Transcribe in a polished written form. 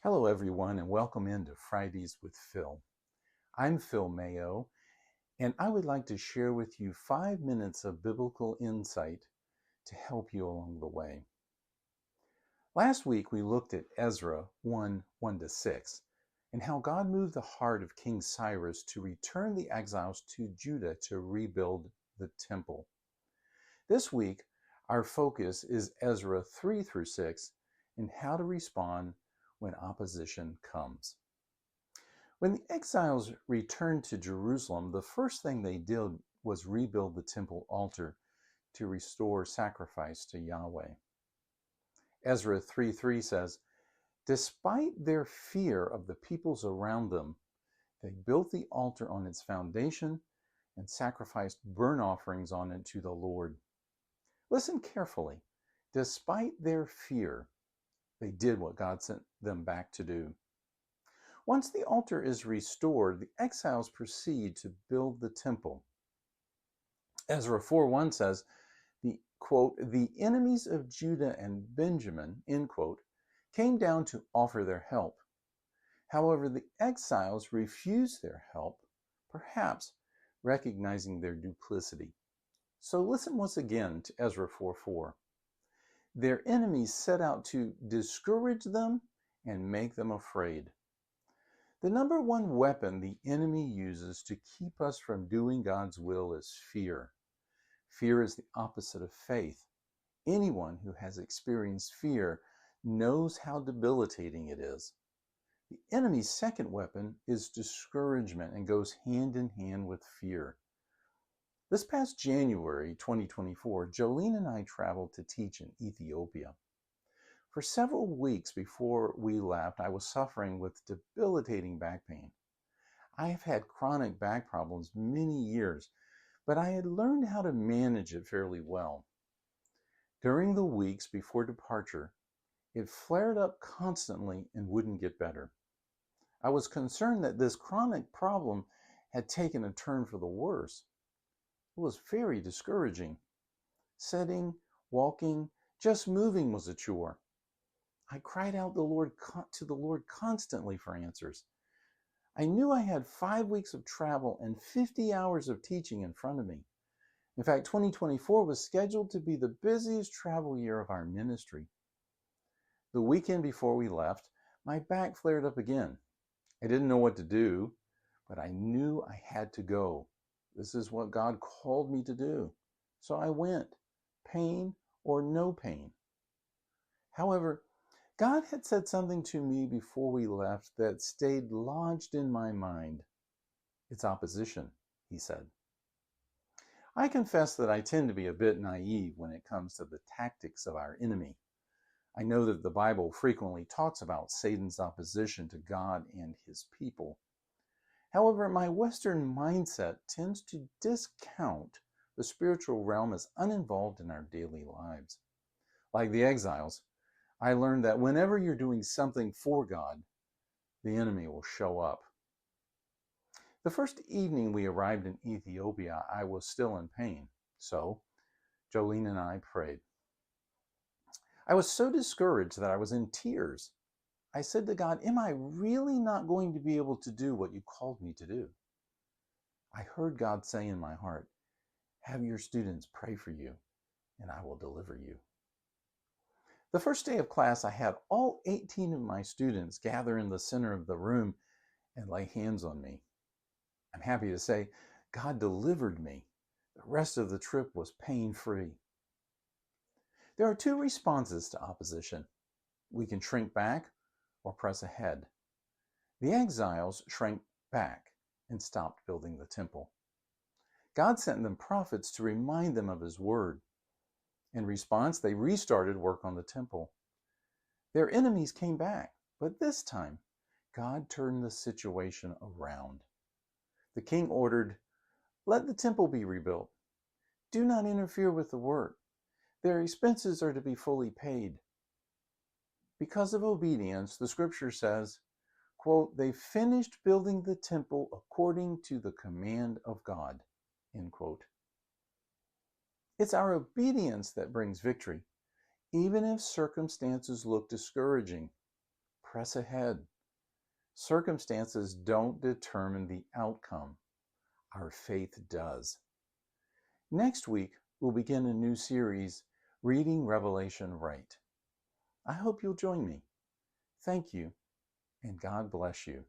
Hello, everyone, and welcome into Fridays with Phil. I'm Phil Mayo, and I would like to share with you 5 minutes of biblical insight to help you along the way. Last week, we looked at Ezra 1:1-6, and how God moved the heart of King Cyrus to return the exiles to Judah to rebuild the temple. This week, our focus is Ezra 3-6 and how to respond when opposition comes. When the exiles returned to Jerusalem, the first thing they did was rebuild the temple altar to restore sacrifice to Yahweh. Ezra 3:3 says, despite their fear of the peoples around them, they built the altar on its foundation and sacrificed burnt offerings on it to the Lord. Listen carefully. Despite their fear, they did what God sent them back to do. Once the altar is restored, the exiles proceed to build the temple. Ezra 4:1 says, the enemies of Judah and Benjamin, end quote, came down to offer their help. However, the exiles refused their help, perhaps recognizing their duplicity. So listen once again to Ezra 4:4. Their enemies set out to discourage them and make them afraid. The number one weapon the enemy uses to keep us from doing God's will is fear. Fear is the opposite of faith. Anyone who has experienced fear knows how debilitating it is. The enemy's second weapon is discouragement and goes hand in hand with fear. This past January 2024, Jolene and I traveled to teach in Ethiopia. For several weeks before we left, I was suffering with debilitating back pain. I have had chronic back problems many years, but I had learned how to manage it fairly well. During the weeks before departure, it flared up constantly and wouldn't get better. I was concerned that this chronic problem had taken a turn for the worse. It was very discouraging. Sitting, walking, just moving was a chore. I cried out to the Lord constantly for answers. I knew I had 5 weeks of travel and 50 hours of teaching in front of me. In fact, 2024 was scheduled to be the busiest travel year of our ministry. The weekend before we left, my back flared up again. I didn't know what to do, but I knew I had to go. This is what God called me to do. So I went, pain or no pain. However, God had said something to me before we left that stayed lodged in my mind. It's opposition, he said. I confess that I tend to be a bit naive when it comes to the tactics of our enemy. I know that the Bible frequently talks about Satan's opposition to God and his people. However, my Western mindset tends to discount the spiritual realm as uninvolved in our daily lives. Like the exiles, I learned that whenever you're doing something for God, the enemy will show up. The first evening we arrived in Ethiopia, I was still in pain. So, Jolene and I prayed. I was so discouraged that I was in tears. I said to God, am I really not going to be able to do what you called me to do? I heard God say in my heart, have your students pray for you, and I will deliver you. The first day of class, I had all 18 of my students gather in the center of the room and lay hands on me. I'm happy to say God delivered me. The rest of the trip was pain-free. There are two responses to opposition. We can shrink back or press ahead. The exiles shrank back and stopped building the temple. God sent them prophets to remind them of his word. In response, they restarted work on the temple. Their enemies came back, but this time, God turned the situation around. The king ordered, let the temple be rebuilt. Do not interfere with the work. Their expenses are to be fully paid. Because of obedience, the scripture says, quote, they finished building the temple according to the command of God, end quote. It's our obedience that brings victory, even if circumstances look discouraging. press ahead. Circumstances don't determine the outcome. Our faith does. Next week, we'll begin a new series, Reading Revelation Right. I hope you'll join me. Thank you, and God bless you.